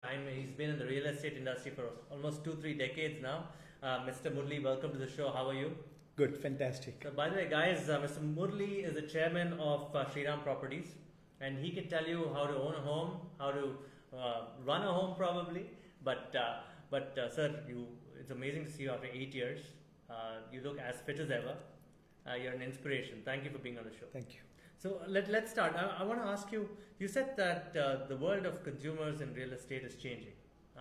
He's been in the real estate industry for almost 2-3 decades now. Mr. Murli, welcome to the show. How are you? Good, fantastic. So, by the way, guys, Mr. Murli is the chairman of Shriram Properties, and he can tell you how to own a home, how to run a home, probably. But sir, it's amazing to see you after 8 years. You look as fit as ever. You're an inspiration. Thank you for being on the show. Thank you. So let's start. I want to ask you. You said that the world of consumers in real estate is changing.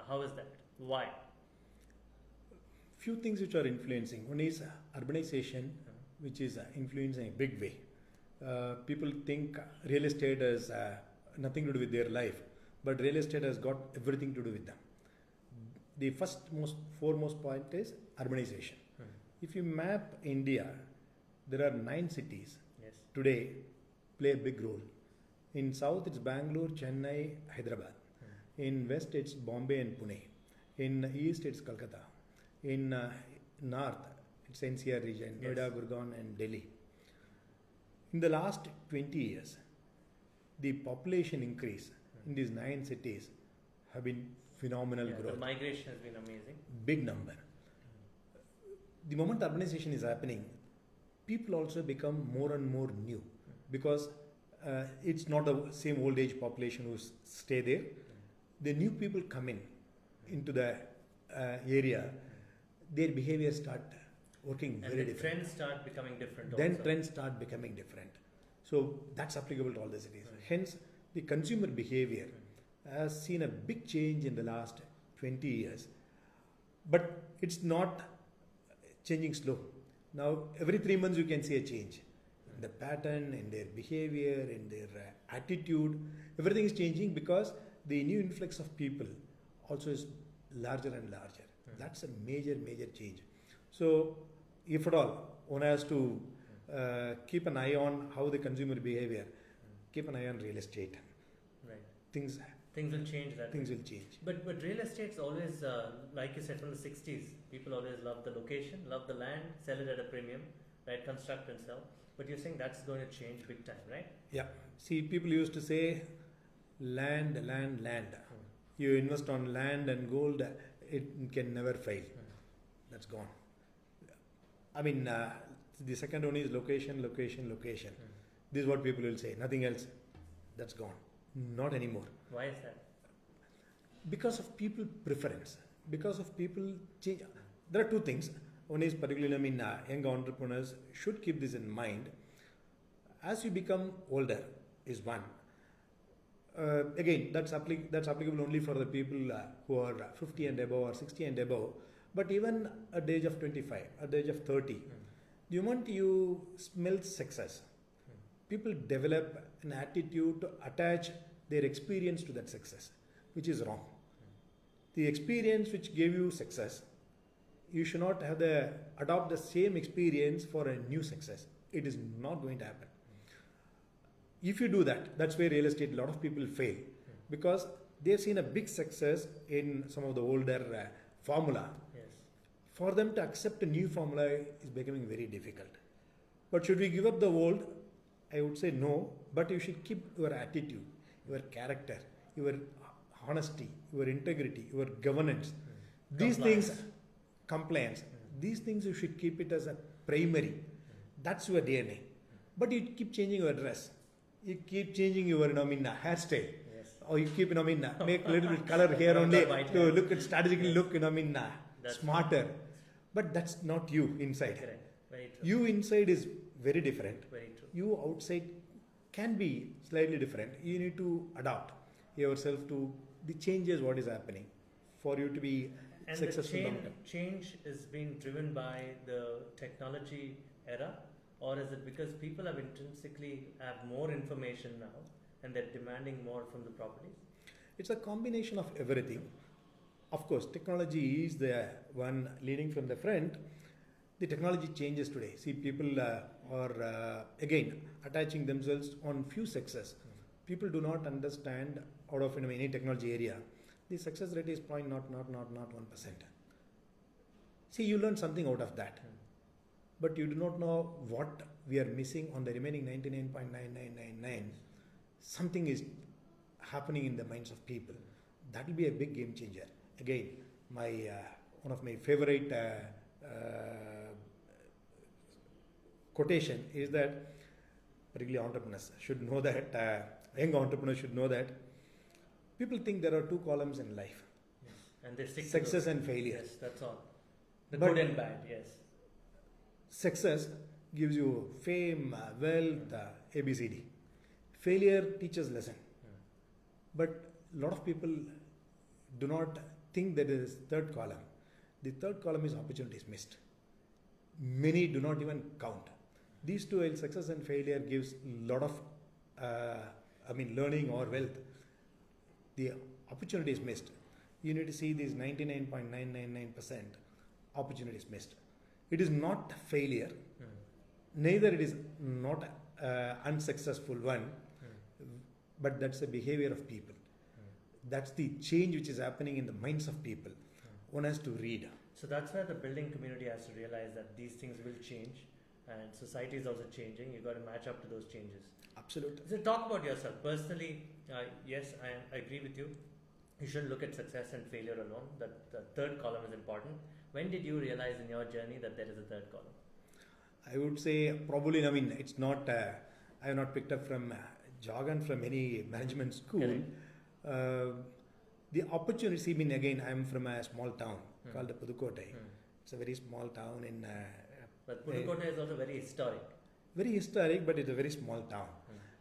How is that? Why? Few things which are influencing. One is urbanization, which is influencing in a big way. People think real estate has nothing to do with their life, but real estate has got everything to do with them. The foremost point is urbanization. If you map India, there are 9 cities today play a big role. In south, it's Bangalore, Chennai, Hyderabad. In west, it's Bombay and Pune. In east, it's Kolkata. In north, it's NCR region, Noida, Gurgaon, and Delhi. In the last 20 years, the population increase in these 9 cities have been phenomenal growth. The migration has been amazing. Big number. The moment urbanization is happening, people also become more and more new because it's not the same old age population who stay there. The new people come into the area, their behavior start working very different. Trends start becoming different. Then trends start becoming different. So that's applicable to all the cities. Hence, the consumer behavior has seen a big change in the last 20 years. But it's not changing slow. Now, every 3 months you can see a change. In the pattern, in their behavior, in their attitude, everything is changing because the new influx of people also is larger and larger. That's a major change. So, if at all, one has to keep an eye on how the consumer behavior, keep an eye on real estate. Right. Things will change that. Things will change. But real estate's always, like you said, from the 60s, people always love the location, love the land, sell it at a premium, right? Construct and sell. But you're saying that's going to change big time, right? Yeah. See, people used to say land. You invest on land and gold, it can never fail. That's gone. I mean, the second one is location. This is what people will say. Nothing else. That's gone. Not anymore. Why is that? Because of people preference. Because of people change. There are 2 things. One is particularly, young entrepreneurs should keep this in mind. As you become older is one. Again, that's applicable only for the people who are 50 and above or 60 and above. But even at the age of 25, at the age of 30, the moment you smell success, people develop an attitude to attach their experience to that success, which is wrong. The experience which gave you success, you should not adopt the same experience for a new success. It is not going to happen. If you do that, that's where real estate, a lot of people fail because they've seen a big success in some of the older formula. Yes. For them to accept a new formula is becoming very difficult. But should we give up the old? I would say no, but you should keep your attitude, your character, your honesty, your integrity, your governance. These things, compliance, these things you should keep it as a primary. That's your DNA. But you keep changing your dress. You keep changing your hairstyle. Yes. Or you keep make a little bit color here only to look at strategically look smarter. But that's not you inside. Correct. Very true. You inside is very different. Very true. You outside can be slightly different. You need to adapt yourself to the changes what is happening for you to be successful. And the change is being driven by the technology era, or is it because people have more information now and they're demanding more from the properties? It's a combination of everything. Of course, technology is the one leading from the front. The technology changes today. See, people are again attaching themselves on few success. People do not understand out of any technology area. The success rate is 0.1%. See, you learn something out of that. But you do not know what we are missing on the remaining 99.9999. Something is happening in the minds of people. that will be a big game changer. Again, my one of my favorite quotation is that particularly entrepreneurs should know that, young entrepreneurs should know that people think there are two columns in life: Yes. And they stick to success those. and failure. Yes, that's all. The But- good and bad, yes. Success gives you fame, wealth, ABCD. Failure teaches lesson. But a lot of people do not think that there is third column. The third column is opportunities missed. Many do not even count. These two, while success and failure gives a lot of, learning or wealth. The opportunities missed. You need to see these 99.999% opportunities missed. It is not failure. Neither it is not unsuccessful one, but that's the behavior of people. That's the change which is happening in the minds of people. One has to read. So that's where the building community has to realize that these things will change and society is also changing. You've got to match up to those changes. Absolutely. So talk about yourself. Personally, yes, I agree with you. You shouldn't look at success and failure alone. That the third column is important. When did you realize in your journey that there is a third column? I would say probably, it's not, I have not picked up from jargon from any management school. Correct. The opportunity, again, I am from a small town called Pudukkottai. It's a very small town in. But Pudukkottai is also very historic. Very historic, but it's a very small town.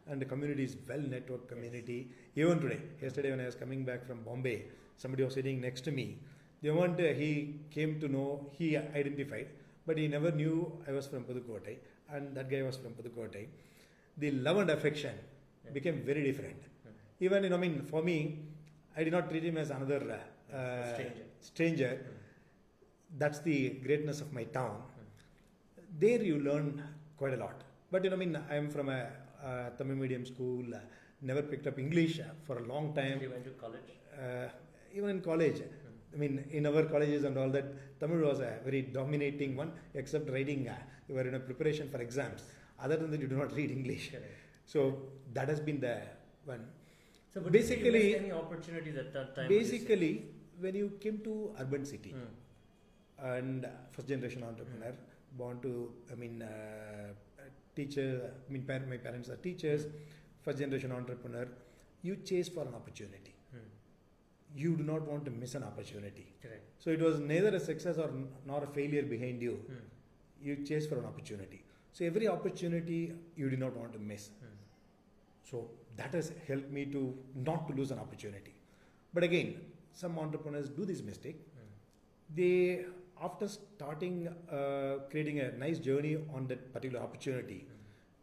And the community is well-networked community. Even today, yesterday when I was coming back from Bombay, somebody was sitting next to me. The moment he came to know, he identified, but he never knew I was from Pudukkottai, and that guy was from Pudukkottai. The love and affection became very different. Even, for me, I did not treat him as another stranger. That's the greatness of my town. There you learn quite a lot. But I am from a Tamil medium school, never picked up English for a long time. You went to college? Even in college, in our colleges and all that, Tamil was a very dominating one, except writing, you were in a preparation for exams. Other than that, you do not read English. Correct. So that has been the one. So would Basically- you miss any opportunities at that time? Basically, when you came to urban city and first generation entrepreneur, born to, teacher, my parents are teachers, first generation entrepreneur, you chase for an opportunity. You do not want to miss an opportunity. Correct. So it was neither a success or nor a failure behind you. You chase for an opportunity. So every opportunity you did not want to miss. So that has helped me to not to lose an opportunity. But again, some entrepreneurs do this mistake. They, after starting creating a nice journey on that particular opportunity,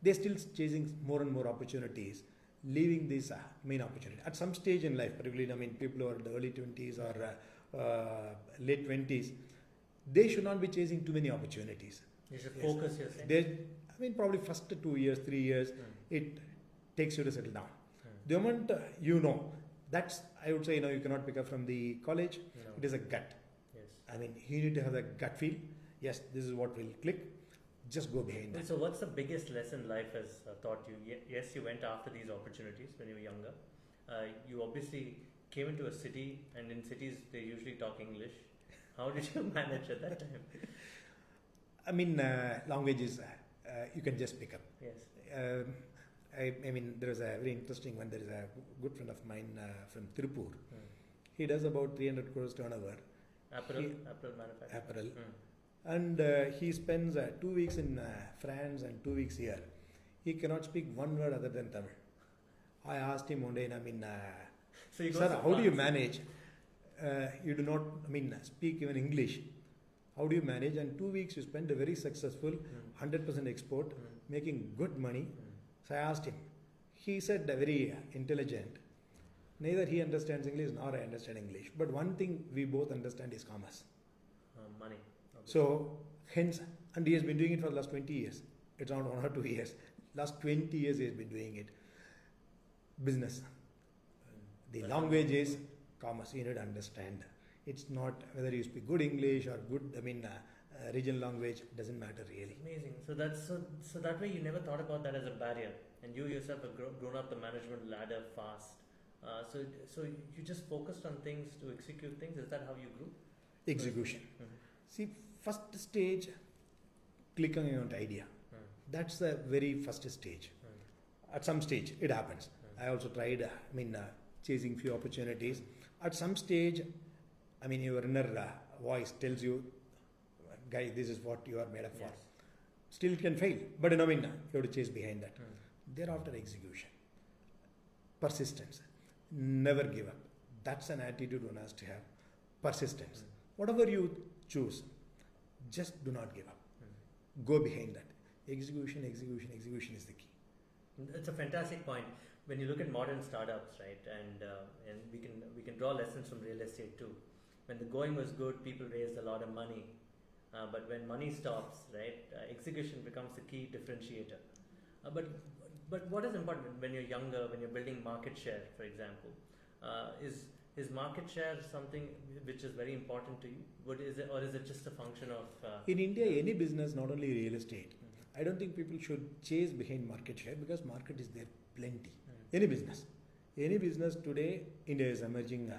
they're still chasing more and more opportunities, leaving this main opportunity. At some stage in life, particularly, people who are in the early 20s or late 20s, they should not be chasing too many opportunities. You should focus, you're saying? Probably first 2 years, 3 years, it takes you to settle down. The moment that's, I would say, you cannot pick up from the college. No. It is a gut. Yes. You need to have a gut feel. Yes, this is what will click. Just go behind that. So what's the biggest lesson life has taught you? Yes, you went after these opportunities when you were younger. You obviously came into a city, and in cities they usually talk English. How did you manage at that time? Languages you can just pick up. Yes. There is a very interesting one. There is a good friend of mine from Tirupur. He does about 300 crores turnover. Apparel manufacturing. Apparel. And he spends 2 weeks in France and 2 weeks here. He cannot speak one word other than Tamil. I asked him one day, So you go sir, to how do you France. manage? You do not, speak even English. How do you manage? And 2 weeks you spend a very successful 100% export, making good money. So I asked him. He said, very intelligent. Neither he understands English nor I understand English. But one thing we both understand is commerce. Money. So, hence, and he has been doing it for the last 20 years. It's not 1 or 2 years. Last 20 years he has been doing it. Business. The language is commerce. You need to understand. It's not whether you speak good English or good, regional language, doesn't matter really. Amazing. So that way you never thought about that as a barrier, and you yourself have grown up the management ladder fast. So you just focused on things to execute things. Is that how you grew? Execution. Mhm. See, first stage, click on your idea. Mm. That's the very first stage. Mm. At some stage, it happens. Mm. I also tried, chasing few opportunities. At some stage, your inner voice tells you, guy, this is what you are made up for. Yes. Still, it can fail. But you have to chase behind that. Mm. Thereafter, execution. Persistence. Never give up. That's an attitude one has to have. Persistence. Mm. Whatever you choose, just do not give up. Mm. Go behind that. Execution is the key. It's a fantastic point. When you look at modern startups, right, and we can draw lessons from real estate too. When the going was good, people raised a lot of money, but when money stops, right, execution becomes the key differentiator. But what is important when you're younger, when you're building market share, for example, is market share something which is very important to you? Or is it just a function of? In India, any business, not only real estate, I don't think people should chase behind market share because market is there plenty. Any business today, India is emerging.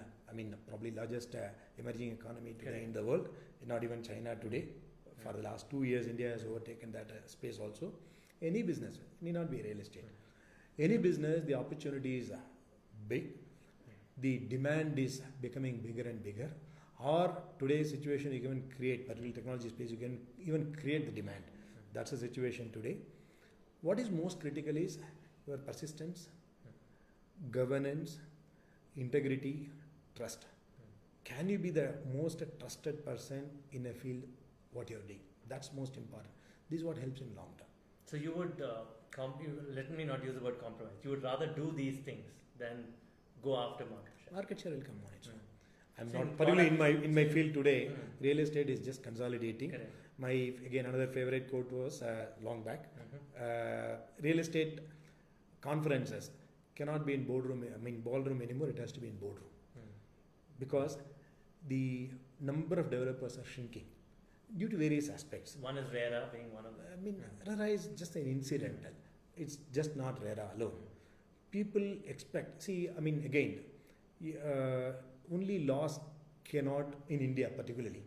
Probably largest emerging economy today in the world. Not even China today. For the last 2 years, India has overtaken that space also. Any business, need not be real estate. Any business, the opportunity is big. The demand is becoming bigger and bigger. Or today's situation, you can create, particularly technology space, you can even create the demand. That's the situation today. What is most critical is your persistence, governance, integrity, trust. Can you be the most trusted person in a field, what you're doing? That's most important. This is what helps in long term. So you would, let me not use the word compromise. You would rather do these things than go after market share. Market share will come on its own. I'm Same not particularly product. in my field today. Real estate is just consolidating. Correct. My again another favorite quote was long back. Real estate conferences cannot be in ballroom anymore. It has to be in boardroom because the number of developers are shrinking due to various aspects. One is RERA being one of them. RERA is just an incidental. It's just not RERA alone. People expect. See, again, only laws cannot in India particularly.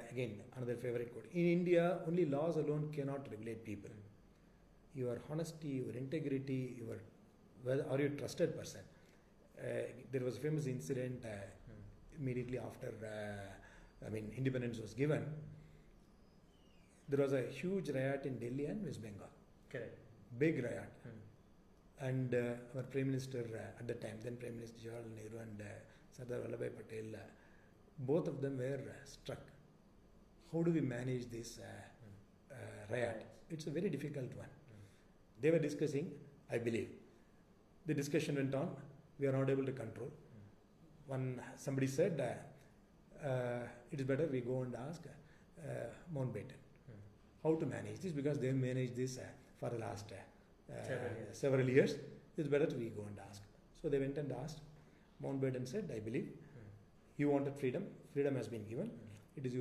Again, another favorite quote. In India, only laws alone cannot regulate people. Your honesty, your integrity, are you a trusted person? There was a famous incident immediately after independence was given. There was a huge riot in Delhi and West Bengal. Correct. Big riot. And our Prime Minister at the time, then Prime Minister Jawaharlal Nehru and Sardar Vallabhbhai Patel, both of them were struck. How do we manage this riot? It's a very difficult one. They were discussing, I believe. The discussion went on. We are not able to control. Somebody said, it is better we go and ask Mountbatten how to manage this because they managed this for the last several years. It's better we go and ask. So they went and asked. Mountbatten said, I believe, you wanted freedom. Freedom has been given. It is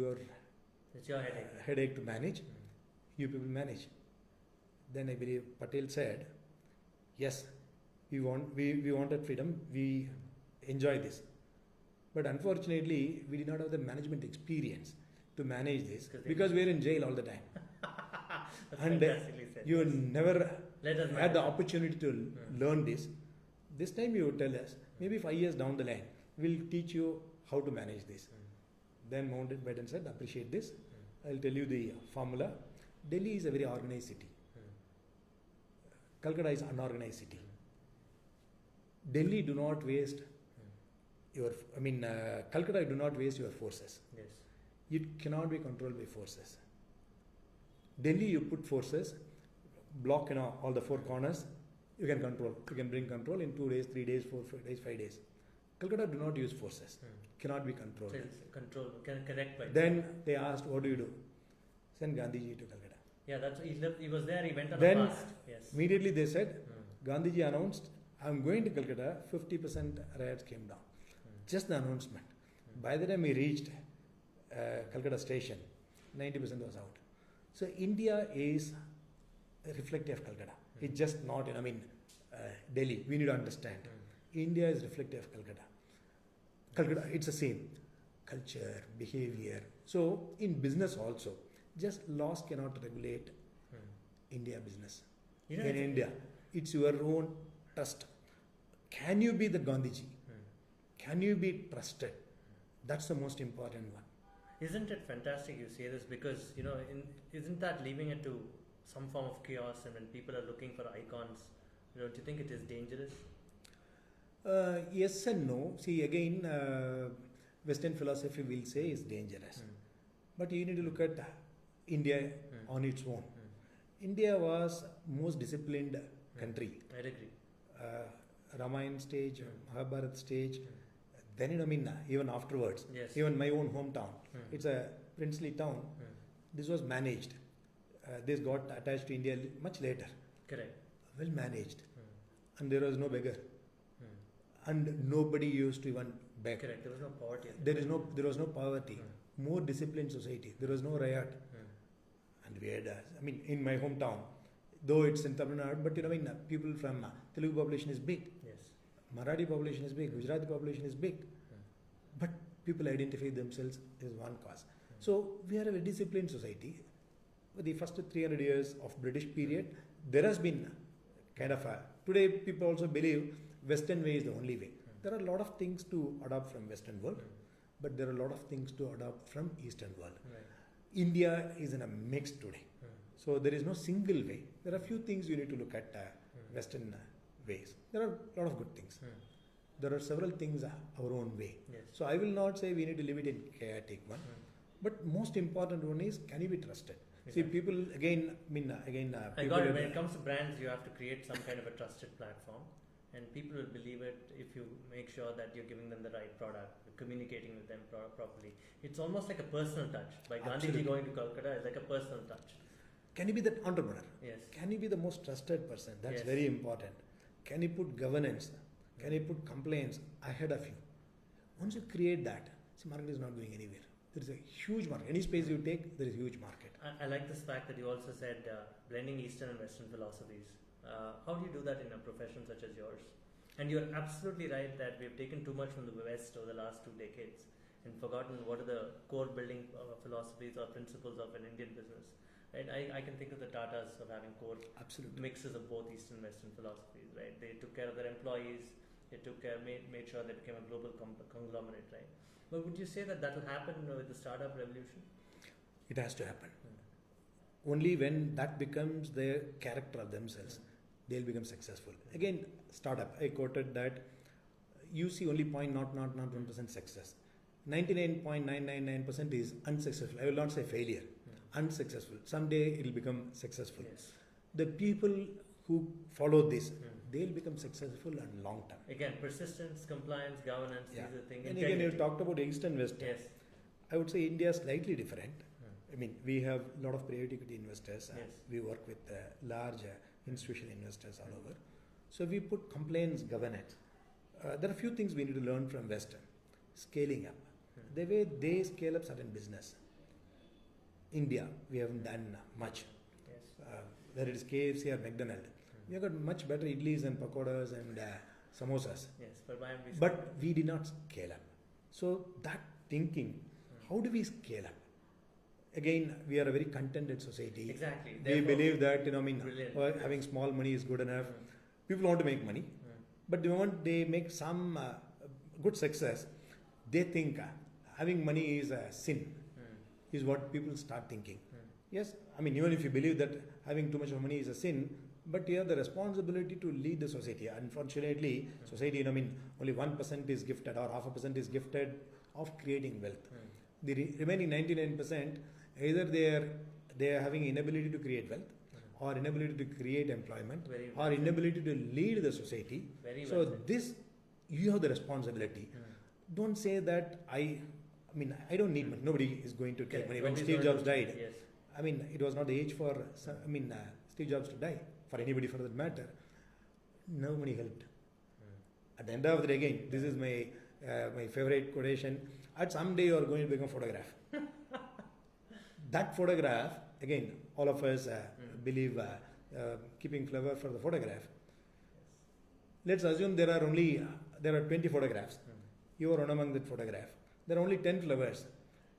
it's your headache to manage. You people manage. Then I believe Patel said, yes, we wanted freedom. We enjoy this. But unfortunately, we did not have the management experience to manage this because we are in jail all the time. And you never had the opportunity to learn this. This time you would tell us, maybe 5 years down the line, we'll teach you how to manage this. Then Mountbatten said, appreciate this. I'll tell you the formula. Delhi is a very organized city. Calcutta is unorganized city. Delhi do not waste Calcutta do not waste your forces. Yes. It cannot be controlled by forces. Delhi, you put forces, block all the 4 corners, you can control. You can bring control in 2 days, 3 days, 4 days, 5 days. Calcutta do not use forces. Cannot be controlled. So it's control. Correct. By Then they asked, what do you do? Send Gandhiji to Calcutta. Yeah, that's he was there. He went on Then a fast. Yes. Immediately they said, Gandhiji announced, I'm going to Calcutta. 50% riots came down. Just the announcement. By the time we reached Calcutta station, 90% was out. So India is reflective of Calcutta. It's just not, Delhi. We need to understand. India is reflective of Calcutta. Calcutta, it's the same. Culture, behavior. So in business also, just laws cannot regulate India business. You know, In India, it's your own trust. Can you be the Gandhiji? Can you be trusted? That's the most important one. Isn't it fantastic you say this, because isn't that leaving it to some form of chaos, and when people are looking for icons, don't you think it is dangerous? Yes and no. See, again, Western philosophy will say is dangerous. But you need to look at India on its own. India was most disciplined country. I agree. Ramayana stage, Mahabharata stage. Then even afterwards, Yes. even my own hometown, it's a princely town. This was managed. This got attached to India much later. Correct. Well managed, and there was no beggar, and nobody used to even beg. Correct. There was no poverty. There was no poverty. More disciplined society. There was no riot. And we had, in my hometown, though it's in Tamil Nadu, but people from Telugu population is big. Yes. Marathi population is big. Gujarati population is big. But people identify themselves as one cause. So we are a very disciplined society. For the first 300 years of British period, there has been kind of a... Today people also believe Western way is the only way. There are a lot of things to adopt from Western world, but there are a lot of things to adopt from Eastern world. Right. India is in a mix today. So there is no single way. There are few things you need to look at Western ways. There are a lot of good things. There are several things our own way. Yes. So I will not say we need to leave it in chaotic one. But most important one is, can you be trusted? See, people again, I people got it. When it comes to brands, you have to create some kind of a trusted platform, and people will believe it if you make sure that you're giving them the right product, you're communicating with them properly. It's almost like a personal touch. By Gandhiji going to Calcutta, it's like a personal touch. Can you be that entrepreneur? Yes. Can you be the most trusted person? That's Yes. very important. Can you put governance? Can you put compliance ahead of you? Once you create that, see, market is not going anywhere. There is a huge market. Any space you take, there is a huge market. I like this fact that you also said blending Eastern and Western philosophies. How do you do that in a profession such as yours? And you're absolutely right that we've taken too much from the West over the last 2 decades and forgotten what are the core building philosophies or principles of an Indian business. Right? I can think of the Tatas of having core Absolutely. mixes of both Eastern and Western philosophies. Right? They took care of their employees. They took care, made sure they became a global conglomerate. Right? But would you say that will happen with the startup revolution? It has to happen. Only when that becomes the character of themselves, they'll become successful. Again, startup, I quoted that you see only 0.001% success. 99.999% is unsuccessful. I will not say failure. Unsuccessful. Someday it will become successful. Yes. The people who follow this, they'll become successful and long term. Again, persistence, compliance, governance, these are the things. And again, you talked about East and West. Yes. I would say India is slightly different. We have a lot of private equity investors. Yes. We work with large institutional investors all over. So we put compliance governance. There are a few things we need to learn from Western. Scaling up. The way they scale up certain business. India, we haven't done much. Yes. Whether it is KFC or McDonald's. We have got much better idlis and pakoras and samosas. Yes, but why am we? But we did not scale up. So that thinking, how do we scale up? Again, we are a very contented society. Exactly. We Therefore, believe that brilliant. having small money is good enough. People want to make money, but the moment they make some good success, they think having money is a sin. Is what people start thinking. Yes, even if you believe that having too much of money is a sin, but you have the responsibility to lead the society. Unfortunately, society, only 1% is gifted or 0.5% is gifted of creating wealth. The remaining 99%, either they are having inability to create wealth, or inability to create employment, or inability to lead the society. Very so well said. this, you have the responsibility. Don't say that I don't need money. Nobody is going to take money. When Nobody's Steve going Jobs to- died, Yes. it was not the age for Steve Jobs to die, for anybody for that matter. No money helped. At the end of the day, again, this is my favorite quotation. At some day you are going to become a photograph. That photograph, again, all of us believe keeping flavor for the photograph. Let's assume there are 20 photographs. You are one among that photograph. There are only 10 flowers.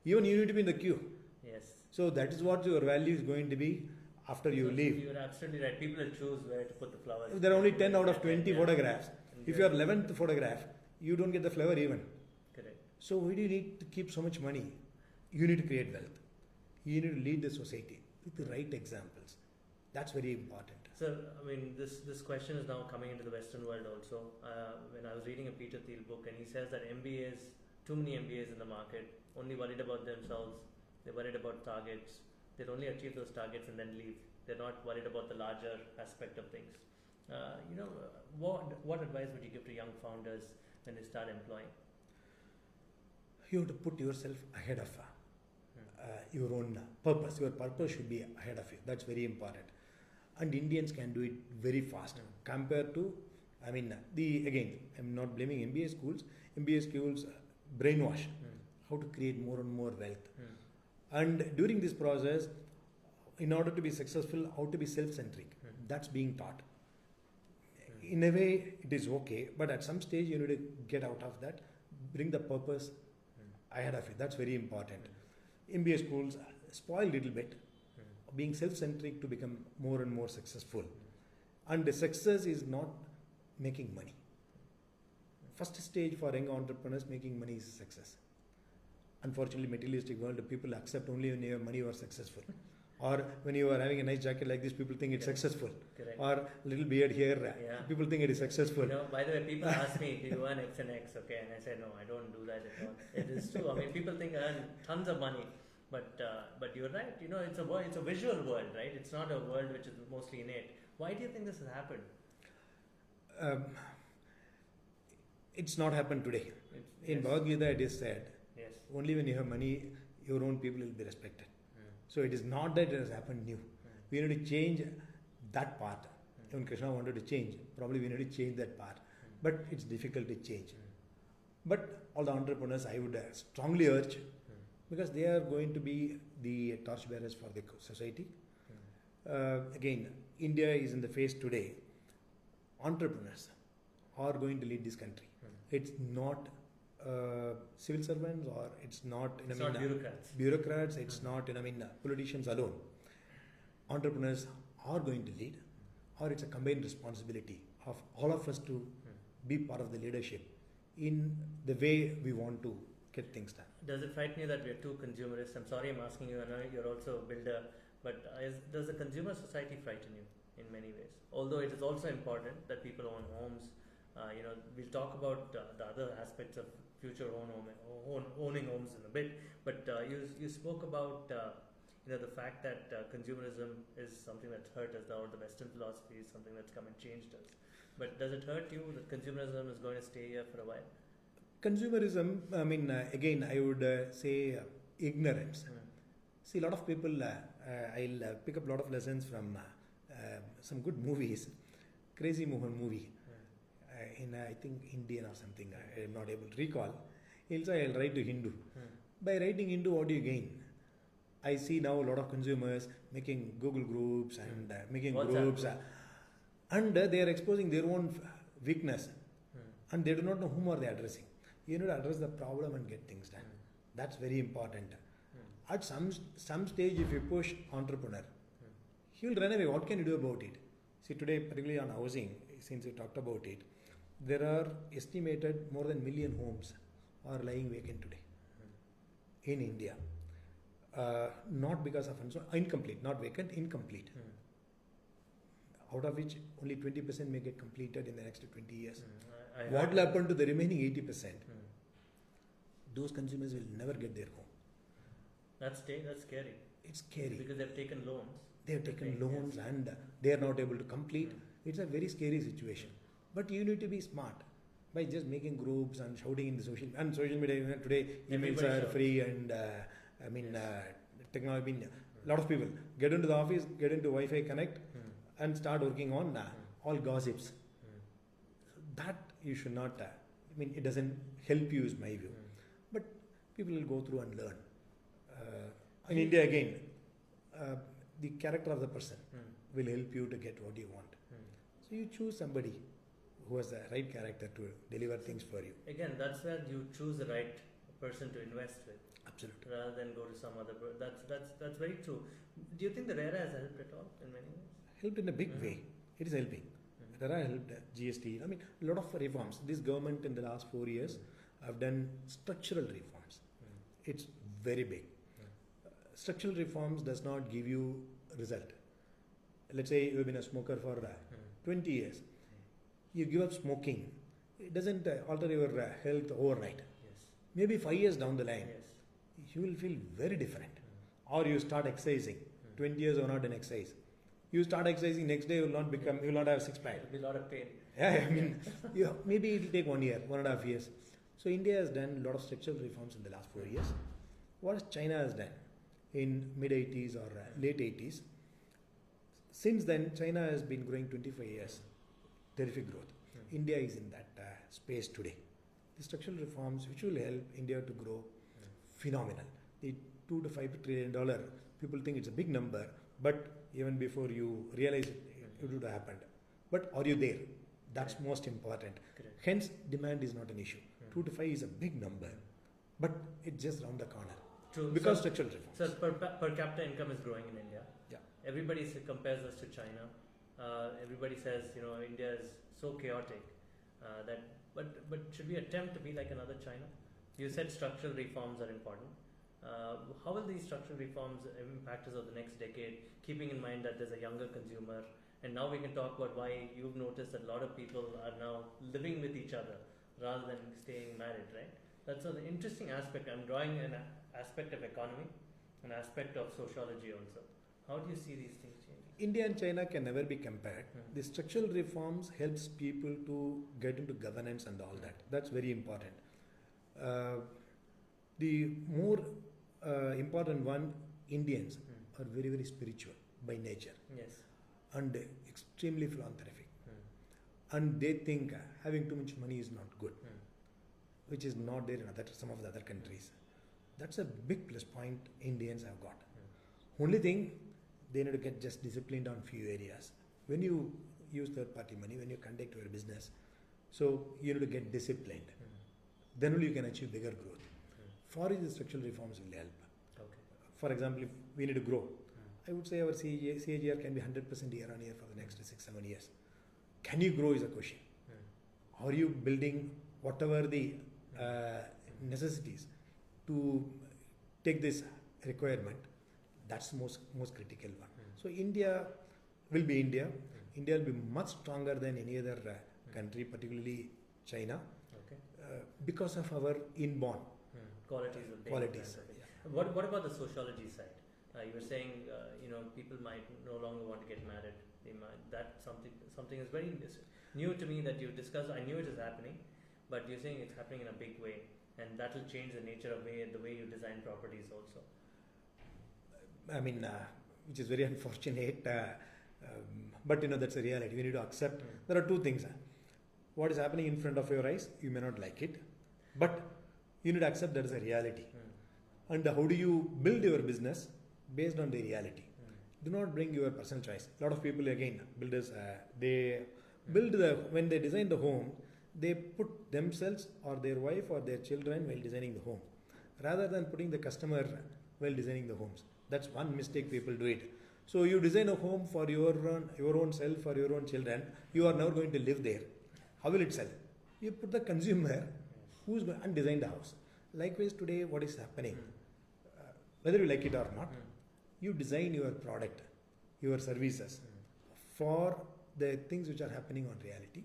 Even you need to be in the queue. Yes. So that is what your value is going to be after you leave. You're absolutely right. People will choose where to put the flowers. There are only 10 out of 20 Yeah. photographs. And If you are 11th photograph, you don't get the flower even. Correct. So why do you need to keep so much money? You need to create wealth. You need to lead the society with the right examples. That's very important. So, I mean, this question is now coming into the Western world also. When I was reading a Peter Thiel book, and he says that MBAs, too many MBAs in the market, only worried about themselves. They're worried about targets. They'll only achieve those targets and then leave. They're not worried about the larger aspect of things. What advice would you give to young founders when they start employing? You have to put yourself ahead of your own purpose. Your purpose should be ahead of you. That's very important. And Indians can do it very fast compared to, again, I'm not blaming MBA schools. MBA schools brainwash how to create more and more wealth. And during this process, in order to be successful, how to be self-centric. That's being taught. In a way, it is okay, but at some stage, you need to get out of that, bring the purpose ahead of it. That's very important. MBA schools spoil a little bit, being self-centric to become more and more successful. And the success is not making money. First stage for young entrepreneurs, making money is success. Unfortunately, materialistic world, people accept only when you have money you are successful. Or when you are having a nice jacket like this, people think it's successful. Correct. Or little beard here, people think it is successful. By the way, people ask me, do you earn X and X? Okay, and I say, no, I don't do that at all. It is true. I mean, people think I earn tons of money. But you're right. It's a visual world, right? It's not a world which is mostly innate. Why do you think this has happened? It's not happened today. In Bhagavad Gita, it is said, only when you have money, your own people will be respected. So it is not that it has happened new. We need to change that part. Even Krishna wanted to change. Probably we need to change that part. But it's difficult to change. But all the entrepreneurs, I would strongly urge, because they are going to be the torchbearers for the society. Again, India is in the phase today. Entrepreneurs are going to lead this country. It's not civil servants, or it's not bureaucrats. It's not politicians alone. Entrepreneurs are going to lead, or it's a combined responsibility of all of us to be part of the leadership in the way we want to get things done. Does it frighten you that we are too consumerist? I'm sorry I'm asking you, I know you're also a builder, but does the consumer society frighten you in many ways? Although it is also important that people own homes. We'll talk about the other aspects of future owning homes in a bit, but you spoke about the fact that consumerism is something that's hurt us, or the Western philosophy is something that's come and changed us. But does it hurt you that consumerism is going to stay here for a while? Consumerism, again, I would say ignorance. See, a lot of people, I'll pick up a lot of lessons from some good movies. Crazy Mohan movie. In I think Indian or something, I am not able to recall. He'll say, I'll write to Hindu. By writing Hindu, what do you gain? I see now a lot of consumers making Google groups and making groups, and they are exposing their own weakness, and they do not know whom are they addressing. You need to address the problem and get things done. That's very important. At some stage, if you push entrepreneur, he will run away. What can you do about it? See, today, particularly on housing, since we talked about it, there are estimated more than 1 million homes are lying vacant today in India. Not because of incomplete, not vacant, incomplete. Out of which only 20% may get completed in the next 20 years. What will happen to the remaining 80%? Those consumers will never get their home. That's scary. It's scary. Because they've taken loans. They have taken loans and they are not able to complete. It's a very scary situation. But you need to be smart by just making groups and shouting in the social media. Today, emails are free and technology. A lot of people get into the office, get into Wi-Fi Connect, and start working on all gossips. That you should not. It doesn't help you, is my view. But people will go through and learn. In India, again, the character of the person will help you to get what you want. So you choose somebody who has the right character to deliver things for you. Again, that's where you choose the right person to invest with, Absolutely. rather than go to some other. That's very true. Do you think the RERA has helped at all in many ways? Helped in a big way. It is helping. There are helped GST. I mean, a lot of reforms. This government in the last 4 years have done structural reforms. It's very big. Structural reforms does not give you result. Let's say you've been a smoker for 20 years. You give up smoking. It doesn't alter your health overnight. Yes. Maybe 5 years down the line, Yes. you will feel very different. Or you start exercising. 20 years or not an exercise. You start exercising, next day you will not have six pack. There'll be a lot of pain. Yeah, I mean, maybe it will take 1 year, 1.5 years. So India has done a lot of structural reforms in the last 4 years. What China has done in mid 80s or late 80s, since then China has been growing 25 years, terrific growth. India is in that space today. The structural reforms which will help India to grow, phenomenal. The $2 to $5 trillion, people think it's a big number, but even before you realize it, it would have happened. But are you there? That's most important. Correct. Hence, demand is not an issue. 2 to 5 is a big number, but it's just round the corner. True. Because So, structural reforms. so per capita income is growing in India. Yeah. Everybody compares us to China. Everybody says, India is so chaotic but should we attempt to be like another China? You said structural reforms are important. How will these structural reforms impact us over the next decade, keeping in mind that there's a younger consumer? And now we can talk about why you've noticed that a lot of people are now living with each other rather than staying married, right? That's an interesting aspect. I'm drawing an aspect of economy, an aspect of sociology also. How do you see these things changing? India and China can never be compared. The structural reforms helps people to get into governance and all that. That's very important. The more important one, Indians are very, very spiritual by nature Yes. and extremely philanthropic. And they think having too much money is not good, which is not there in some of the other countries. That's a big plus point Indians have got. Only thing, they need to get just disciplined on few areas. When you use third party money, when you conduct your business, so you need to get disciplined. Then only you can achieve bigger growth. For the structural reforms will help. Okay. For example, if we need to grow, I would say our CAGR can be 100% year on year for the next 6-7 years. Can you grow is a question. Are you building whatever the necessities to take this requirement? That's the most critical one. So India will be India. India will be much stronger than any other country, particularly China, Okay. because of our inborn Qualities of being qualities. kind of- Yeah. What about the sociology side? You were saying people might no longer want to get married. They might something is very new to me that you discussed. I knew it is happening, but you're saying it's happening in a big way, and that will change the nature of the way you design properties also. I mean, which is very unfortunate, but that's a reality. We need to accept. There are two things. What is happening in front of your eyes, you may not like it, but you need to accept that is a reality. And how do you build your business based on the reality? Do not bring your personal choice. A lot of people, again, builders, they build when they design the home, they put themselves or their wife or their children while designing the home, rather than putting the customer while designing the homes. That's one mistake people do it. So you design a home for your own self or your own children. You are now going to live there. How will it sell? You put the consumer who's going and design the house. Likewise, today what is happening, whether you like it or not, you design your product, your services for the things which are happening on reality.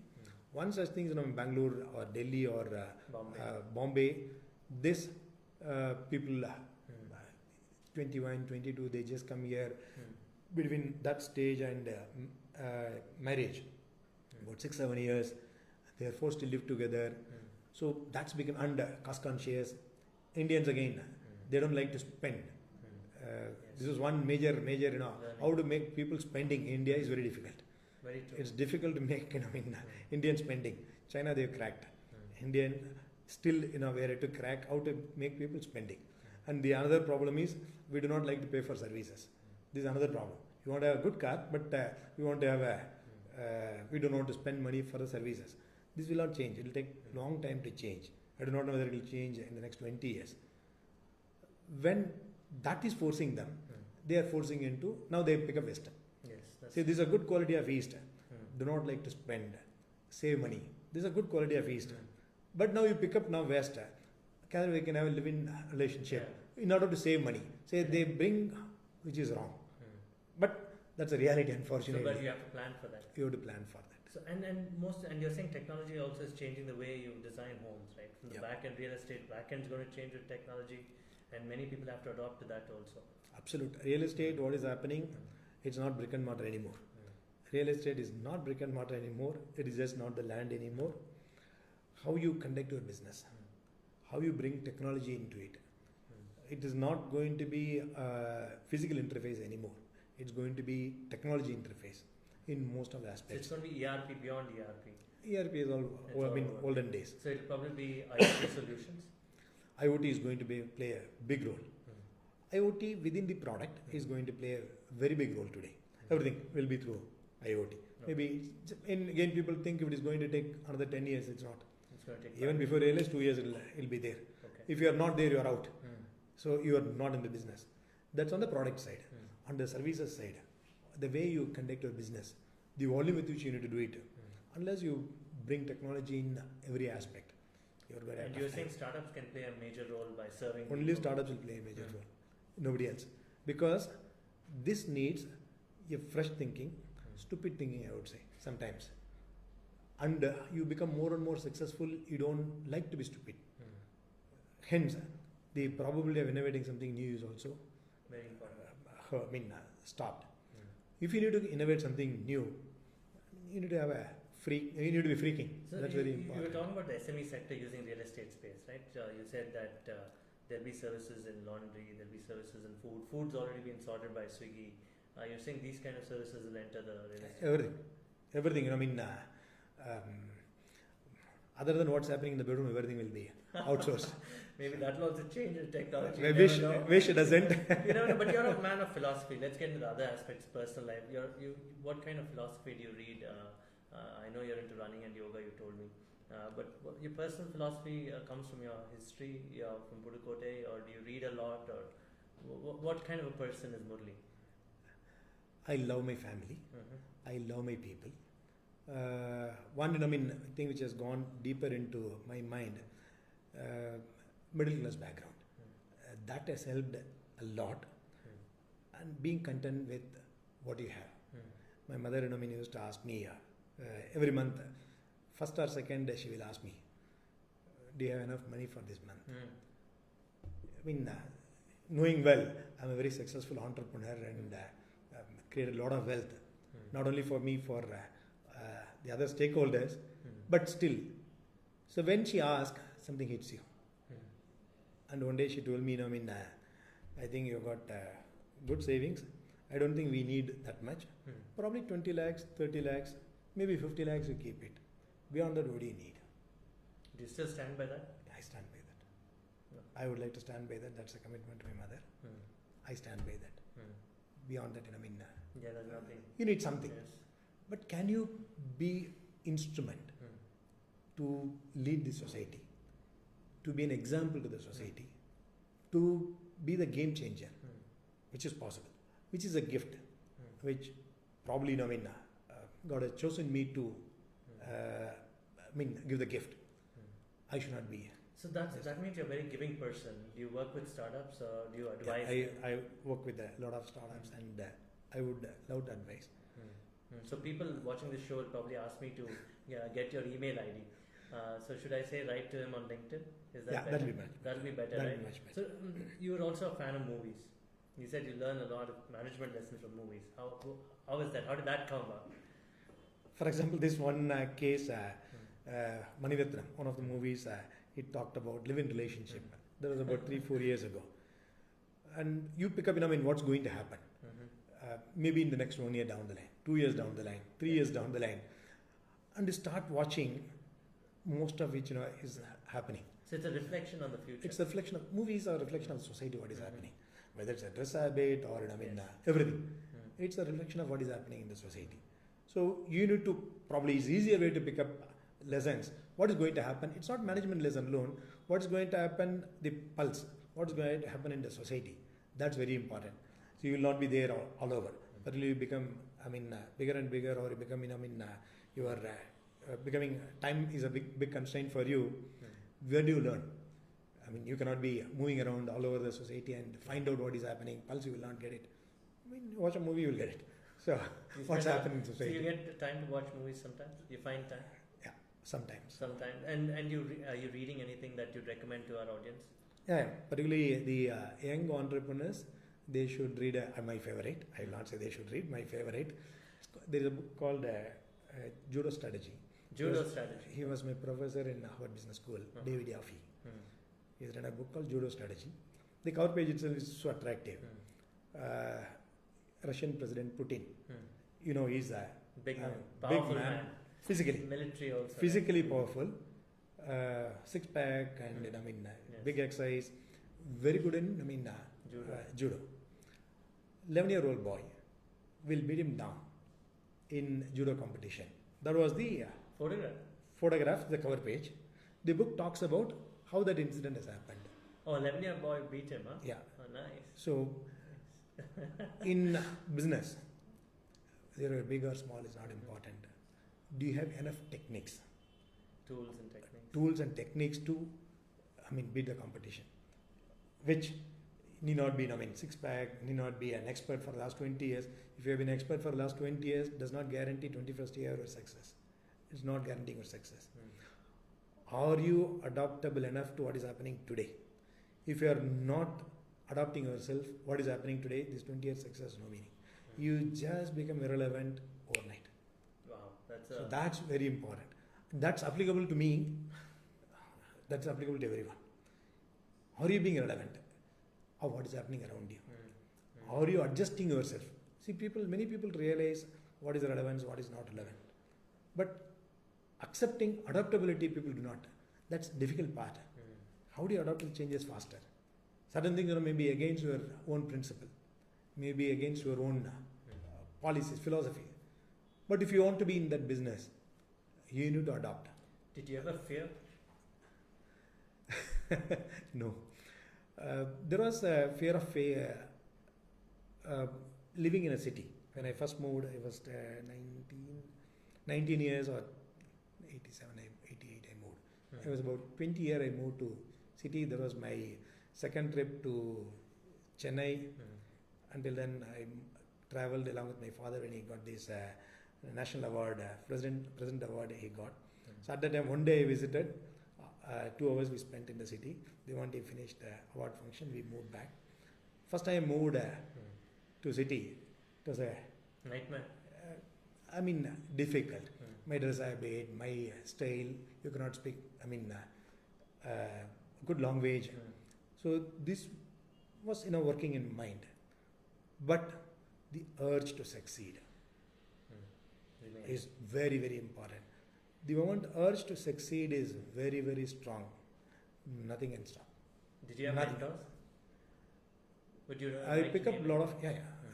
One such thing is in Bangalore or Delhi or Bombay, this people 21, 22, they just come here between that stage and marriage. About 6-7 years, they are forced to live together. So that's become cost conscious. Indians again, they don't like to spend. This is one major, how to make people spending in India is very difficult. Very true. It's difficult to make Indian spending. China they've cracked. Indian still where to crack how to make people spending. And the another problem is we do not like to pay for services. This is another problem. You want to have a good car, but we want to have we don't want to spend money for the services. This will not change. It will take long time to change. I do not know whether it will change in the next 20 years. When that is forcing them, they are forcing into, now they pick up Western. Yes. That's See, this is a good quality of East. Hmm. Do not like to spend, save money. This is a good quality of East. Hmm. But now you pick up now West. We can have a live-in relationship in order to save money. Say they bring, which is wrong. Hmm. But that's a reality, So, unfortunately. but you have to plan for that. You have to plan for that. So and you're saying technology also is changing the way you design homes, right? From the Yeah. back end real estate, back end is going to change with technology, and many people have to adopt to that also. Absolute. Real estate, what is happening? It's not brick and mortar anymore. Real estate is not brick and mortar anymore. It is just not the land anymore. How you conduct your business, how you bring technology into it. It is not going to be a physical interface anymore. It's going to be technology interface in most of the So it's aspects. going to be ERP beyond ERP. ERP is all, It's I mean, all over. olden days. So it'll probably be IoT solutions. IoT is going to play a big role. IoT within the product is going to play a very big role today. Everything will be through IoT. Maybe, again, people think if it is going to take another 10 years, it's not. It's going to take Even before realize 2 years, it'll be there. Okay. If you are not there, you are out. Hmm. So you are not in the business. That's on the product side. Hmm. On the services side, the way you conduct your business, the volume with which you need to do it, unless you bring technology in every aspect, you're going to have And tough you're time. saying startups can play a major role by serving. Only people. startups will play a major Hmm. role. Nobody else. Because this needs a fresh thinking, stupid thinking, I would say, sometimes. And you become more and more successful, you don't like to be stupid. Hmm. Hence, the probability of innovating something new is also Very important. stopped. Hmm. If you need to innovate something new, you need to have you need to be freaking. So That's you, very you were important. talking about the SME sector using real estate space, right? You said that there'll be services in laundry, there'll be services in food. Food's already been sorted by Swiggy. You're saying these kind of services will enter the real estate? Everything. Other than what's happening in the bedroom, everything will be outsourced. Maybe that will also change the technology. I You wish, never know. wish it doesn't. You never know, but you're a man of philosophy. Let's get into the other aspects, personal life. What kind of philosophy do you read? I know you're into running and yoga, you told me. But your personal philosophy comes from your history, from Pudukkottai, or do you read a lot? Or what kind of a person is Murli? I love my family. Mm-hmm. I love my people. One thing which has gone deeper into my mind, middle class background. That has helped a lot. And being content with what you have. My mother used to ask me every month, first or second, she will ask me, do you have enough money for this month? Knowing well, I'm a very successful entrepreneur and created a lot of wealth, not only for me, for the other stakeholders, but still. So when she asks, something hits you. And one day she told me, I think you've got good savings. I don't think we need that much. Probably 20 lakhs, 30 lakhs, maybe 50 lakhs, you keep it. Beyond that, what do you need? Do you still stand by that? I stand by that. I would like to stand by that. That's a commitment to my mother. I stand by that. Beyond that, Yeah, there's nothing. you need something. Yes. But can you be instrument to lead the society, to be an example to the society, to be the game changer, which is possible, which is a gift, which probably God has chosen me to give the gift. I should not be. So that means you're a very giving person. Do you work with startups or do you advise? I work with a lot of startups and I would love to advise. So people watching this show will probably ask me to get your email ID. So should I say write to him on LinkedIn? Is that better? That'll be better. That'll be better, That'll right? be much better. So you were also a fan of movies. You said you learn a lot of management lessons from movies. How is that? How did that come about? For example, this one case, Maniratnam, one of the movies, it talked about live-in relationship. That was about 3-4 years ago. And you pick up, what's going to happen. Maybe in the next 1 year down the line, 2 years down the line, 3 years down the line. And you start watching, most of which, is happening. So it's a reflection on the future. It's a reflection of, movies are a reflection of society, what is happening. Whether it's a dress habit or, everything. It's a reflection of what is happening in the society. So you need to, probably it's easier way to pick up lessons. What is going to happen? It's not management lesson alone. What is going to happen? The pulse. What is going to happen in the society? That's very important. So you will not be there all over. But you become, bigger and bigger, or you become, you are becoming. Time is a big constraint for you. Where do you learn? You cannot be moving around all over the society and find out what is happening. Pulse, you will not get it. Watch a movie, you will get it. So, what's happening in society? So you get time to watch movies sometimes? You find time? Yeah, sometimes. Sometimes. And are you reading anything that you'd recommend to our audience? Yeah, particularly the young entrepreneurs, they should read my favorite. I will not say they should read, my favorite. There is a book called Judo Strategy. Judo Strategy. He was my professor in Harvard Business School, David Yaffe. He has written a book called Judo Strategy. The cover page itself is so attractive. Russian President Putin, he's a big man, powerful man. Physically. Military also. Physically powerful. Six pack and Yes. big exercise. Very good in judo. 11-year-old boy will beat him down in judo competition. That was the photograph, the cover page. The book talks about how that incident has happened. Oh, 11-year-old boy beat him, huh? Yeah. Oh, nice. So, in business, whether you're big or small is not important. Do you have enough techniques? Tools and techniques to, beat the competition? Which need not be, six-pack, need not be an expert for the last 20 years. If you have been expert for the last 20 years, does not guarantee 21st year or success. It's not guaranteeing your success. Are you adaptable enough to what is happening today? If you are not adapting yourself, what is happening today, this 20 years success has no meaning. You just become irrelevant overnight. Wow, so that's very important. That's applicable to me. That's applicable to everyone. Are you being relevant of what is happening around you? How are you adjusting yourself? See, many people realize what is relevance, what is not relevant. But accepting adaptability, people do not. That's the difficult part. How do you adapt to changes faster? Certain things may be against your own principle, maybe against your own policies, philosophy. But if you want to be in that business, you need to adapt. Did you ever fear? No. There was a fear of living in a city. When I first moved, I was 19 years or 87, 88 I moved. I was about 20 years I moved to city. There was my second trip to Chennai. Until then I traveled along with my father when he got this national award, president award he got. So at that time, one day I visited. 2 hours we spent in the city. Then one day finished the award function, we moved back. First time I moved to city, it was a nightmare. Difficult. My dress habit, my style, you cannot speak, good language. So this was working in mind. But the urge to succeed is very, very important. The moment urge to succeed is very, very strong. Nothing can stop. Did you have mentors? I pick up a lot of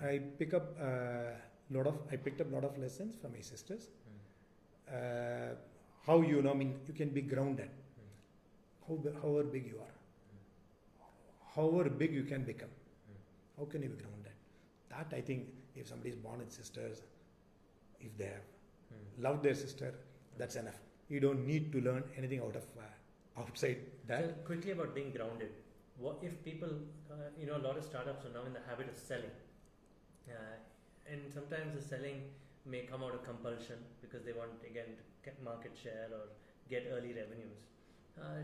I picked up a lot of lessons from my sisters. How you can be grounded. However big you are, however big you can become, how can you be grounded? That I think if somebody is born with sisters, if they have loved their sister, that's enough. You don't need to learn anything outside that. So quickly about being grounded. What if people, a lot of startups are now in the habit of selling, and sometimes the selling may come out of compulsion because they want again to get market share or get early revenues.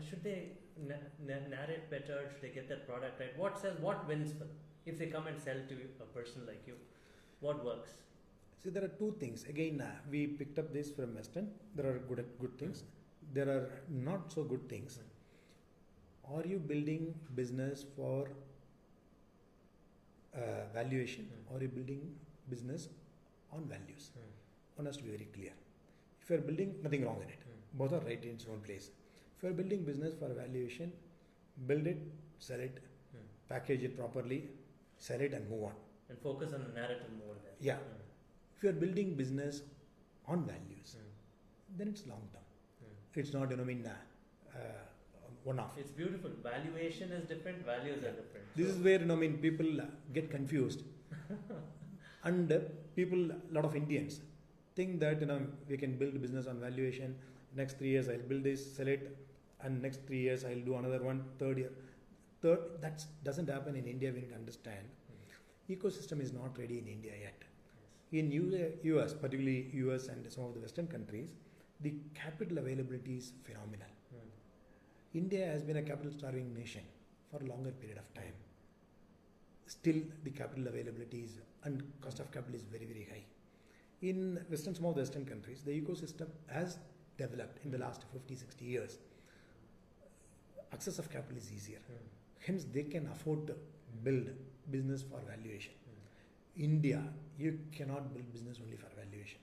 Should they narrate better? Should they get that product right? What sells? What wins for them? If they come and sell to a person like you, what works? See, there are two things. Again, we picked up this from Western. There are good things. There are not so good things. Are you building business for valuation, or are you building business on values? One has to be very clear. If you are building, nothing wrong in it. Both are right in its own place. If you are building business for valuation, build it, sell it, package it properly, sell it and move on. And focus on the narrative more there. Yeah. If you are building business on values, then it's long term. It's not, one off. It's beautiful. Valuation is different, values are different. This is where, people get confused. And people, a lot of Indians, think that, we can build a business on valuation. Next 3 years, I'll build this, sell it, and next 3 years, I'll do another one, that doesn't happen in India. We need to understand. Ecosystem is not ready in India yet. In US, particularly US and some of the Western countries, the capital availability is phenomenal. India has been a capital-starving nation for a longer period of time. Still, the capital availability and cost of capital is very, very high. In some of the Western countries, the ecosystem has developed in the last 50, 60 years. Access of capital is easier. Hence, they can afford to build business for valuation. India, you cannot build business only for valuation.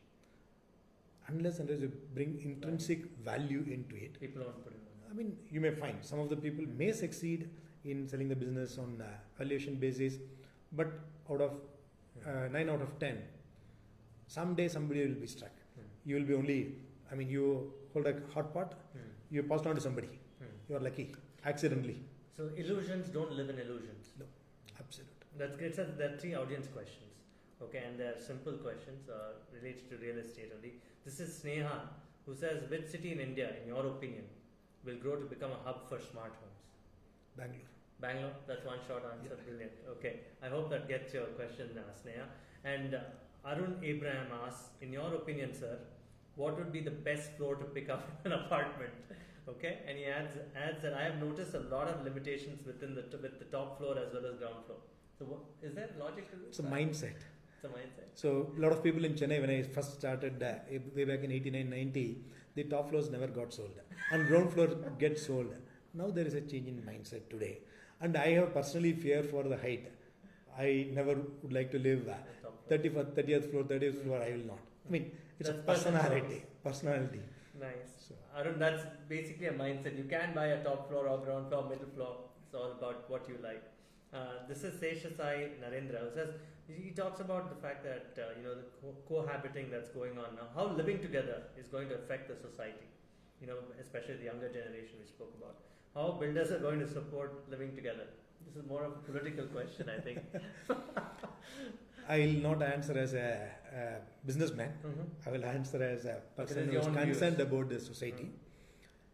Unless you bring intrinsic value into it. People don't put it on. You may find some of the people may succeed in selling the business on valuation basis, but out of 9 out of 10, someday somebody will be struck. You will be only, you hold a hot pot, you pass it on to somebody. You are lucky, accidentally. So illusions don't live in illusions. No, absolutely. That's great. So there are 3 audience questions. Okay, and they are simple questions related to real estate only. This is Sneha, who says, which city in India, in your opinion, will grow to become a hub for smart homes? Bangalore. Bangalore? That's one short answer. Yeah. Brilliant. Okay, I hope that gets your question, Sneha. And Arun Abraham asks, in your opinion, sir, what would be the best floor to pick up an apartment? Okay, and he adds that I have noticed a lot of limitations with the top floor as well as ground floor. So is there logic to this? It's a mindset. It's a mindset. So a lot of people in Chennai, when I first started way back in 89-90, the top floors never got sold and ground floor gets sold. Now there is a change in mindset today, and I have personally fear for the height. I never would like to live 30th floor. I will not. It's That's a personality. Nice. So, Arun, that's basically a mindset. You can buy a top floor or ground floor, middle floor. It's all about what you like. This is Seshasai Narendra, who says, he talks about the fact that the cohabiting that's going on now, how living together is going to affect the society, especially the younger generation we spoke about. How builders are going to support living together. This is more of a political question, I think. I will not answer as a businessman. I will answer as a person who is concerned about the society.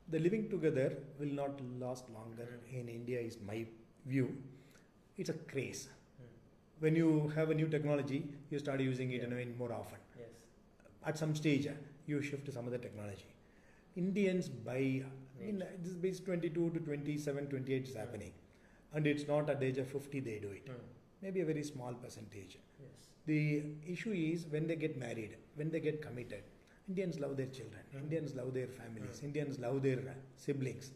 The living together will not last longer in India is my view. It's a craze. When you have a new technology, you start using it more often. Yes. At some stage, you shift to some other technology. Indians buy, this is based 22 to 27, 28 is happening. And it's not at the age of 50 they do it. Maybe a very small percentage. Yes. The issue is when they get married, when they get committed, Indians love their children, Indians love their families, Indians love their siblings.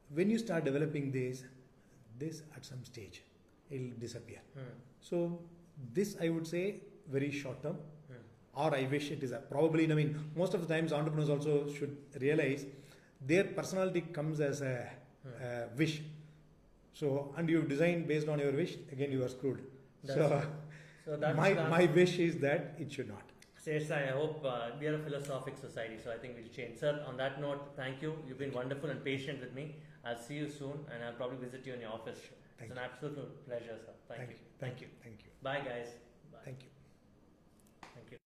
When you start developing this at some stage, it will disappear. So this I would say very short term, or I wish it is probably, most of the times entrepreneurs also should realize their personality comes as a wish. So, and you design based on your wish, again you are screwed. So that's my wish is that it should not. Seshasai, I hope we are a philosophic society, so I think we'll change. Sir, on that note, thank you. You've been wonderful and patient with me. I'll see you soon, and I'll probably visit you in your office. It's an absolute pleasure, sir. Thank you. Thank you. Bye, guys. Bye. Thank you.